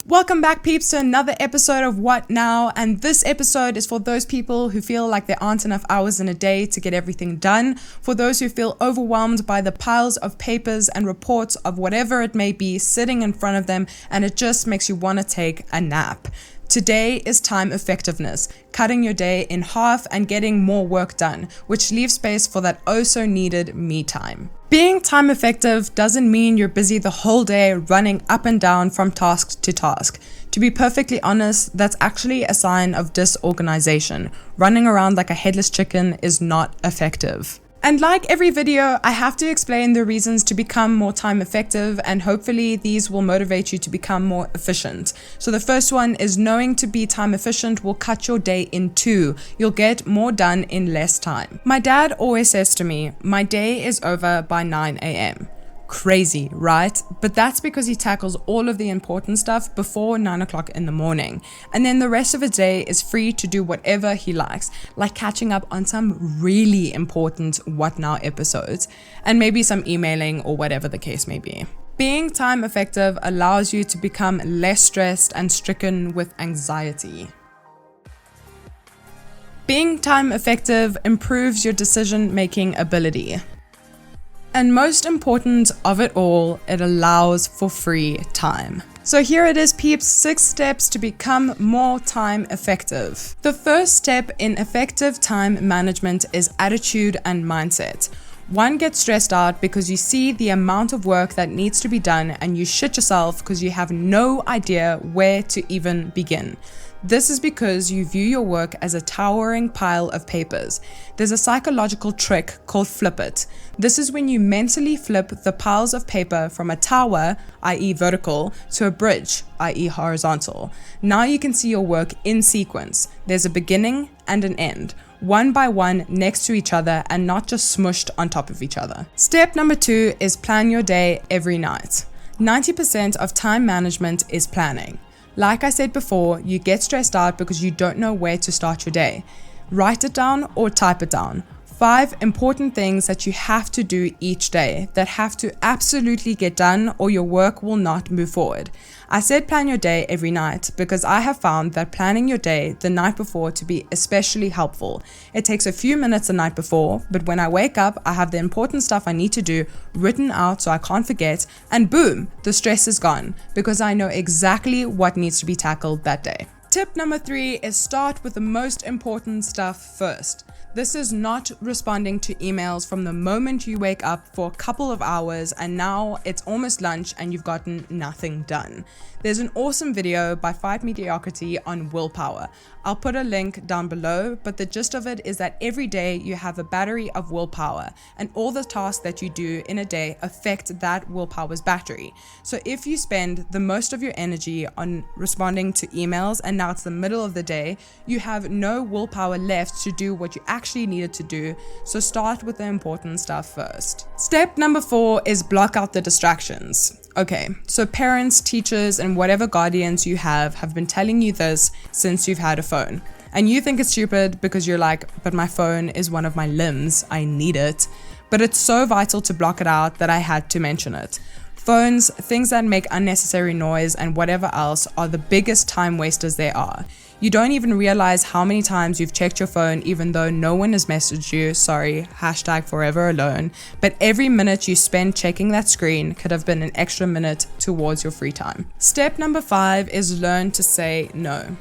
Welcome back, peeps, to another episode of What Now? And this episode is for those people who feel like there aren't enough hours in a day to get everything done, for those who feel overwhelmed by the piles of papers and reports of whatever it may be sitting in front of them, and it just makes you want to take a nap. Today is time effectiveness, cutting your day in half and getting more work done, which leaves space for that oh-so needed me time. Being time effective doesn't mean you're busy the whole day running up and down from task to task. To be perfectly honest, that's actually a sign of disorganization. Running around like a headless chicken is not effective. And like every video, I have to explain the reasons to become more time effective, and hopefully these will motivate you to become more efficient. So the first one is knowing to be time efficient will cut your day in two. You'll get more done in less time. My dad always says to me, my day is over by 9 a.m. Crazy, right? But that's because he tackles all of the important stuff before 9 o'clock in the morning. And then the rest of the day is free to do whatever he likes, like catching up on some really important What Now episodes, and maybe some emailing or whatever the case may be. Being time effective allows you to become less stressed and stricken with anxiety. Being time effective improves your decision-making ability. And most important of it all, it allows for free time. So here it is, peeps, 6 steps to become more time effective. The first step in effective time management is attitude and mindset. One gets stressed out because you see the amount of work that needs to be done and you shit yourself because you have no idea where to even begin. This is because you view your work as a towering pile of papers. There's a psychological trick called flip it. This is when you mentally flip the piles of paper from a tower, i.e. vertical, to a bridge, i.e. horizontal. Now you can see your work in sequence. There's a beginning and an end, one by one next to each other and not just smushed on top of each other. Step number 2 is plan your day every night. 90% of time management is planning. Like I said before, you get stressed out because you don't know where to start your day. Write it down or type it down. 5 important things that you have to do each day that have to absolutely get done or your work will not move forward. I said plan your day every night because I have found that planning your day the night before to be especially helpful. It takes a few minutes the night before, but when I wake up, I have the important stuff I need to do written out so I can't forget, and boom, the stress is gone because I know exactly what needs to be tackled that day. Tip number 3 is start with the most important stuff first. This is not responding to emails from the moment you wake up for a couple of hours and now it's almost lunch and you've gotten nothing done. There's an awesome video by Fight Mediocrity on willpower. I'll put a link down below, but the gist of it is that every day you have a battery of willpower and all the tasks that you do in a day affect that willpower's battery. So if you spend the most of your energy on responding to emails and now it's the middle of the day, you have no willpower left to do what you actually needed to do. So start with the important stuff first. Step number 4 is block out the distractions. Okay, so parents, teachers, and whatever guardians you have been telling you this since you've had a phone. And you think it's stupid because you're like, but my phone is one of my limbs, I need it. But it's so vital to block it out that I had to mention it. Phones, things that make unnecessary noise, and whatever else are the biggest time wasters there are. You don't even realize how many times you've checked your phone even though no one has messaged you, sorry, #foreveralone, but every minute you spend checking that screen could have been an extra minute towards your free time. Step number 5 is learn to say no.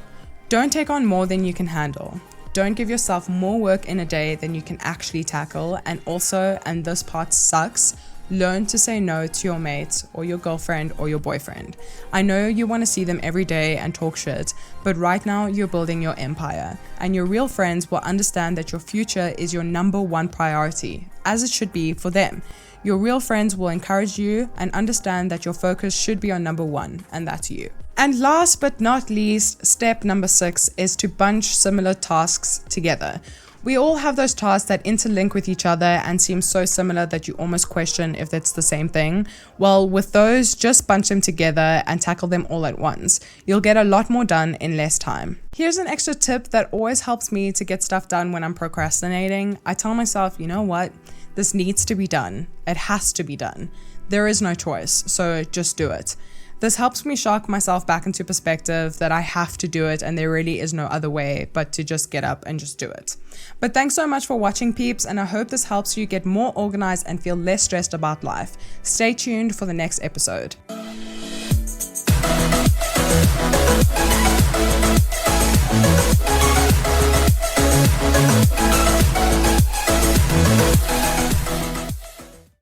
Don't take on more than you can handle. Don't give yourself more work in a day than you can actually tackle, and also, and this part sucks, learn to say no to your mates or your girlfriend or your boyfriend. I know you want to see them every day and talk shit, but right now you're building your empire, and your real friends will understand that your future is your number 1 priority, as it should be for them. Your real friends will encourage you and understand that your focus should be on number 1, and that's you. And last but not least, step number 6 is to bunch similar tasks together. We all have those tasks that interlink with each other and seem so similar that you almost question if it's the same thing. Well, with those, just bunch them together and tackle them all at once. You'll get a lot more done in less time. Here's an extra tip that always helps me to get stuff done when I'm procrastinating. I tell myself, you know what? This needs to be done. It has to be done. There is no choice, so just do it. This helps me shock myself back into perspective that I have to do it and there really is no other way but to just get up and just do it. But thanks so much for watching, peeps, and I hope this helps you get more organized and feel less stressed about life. Stay tuned for the next episode.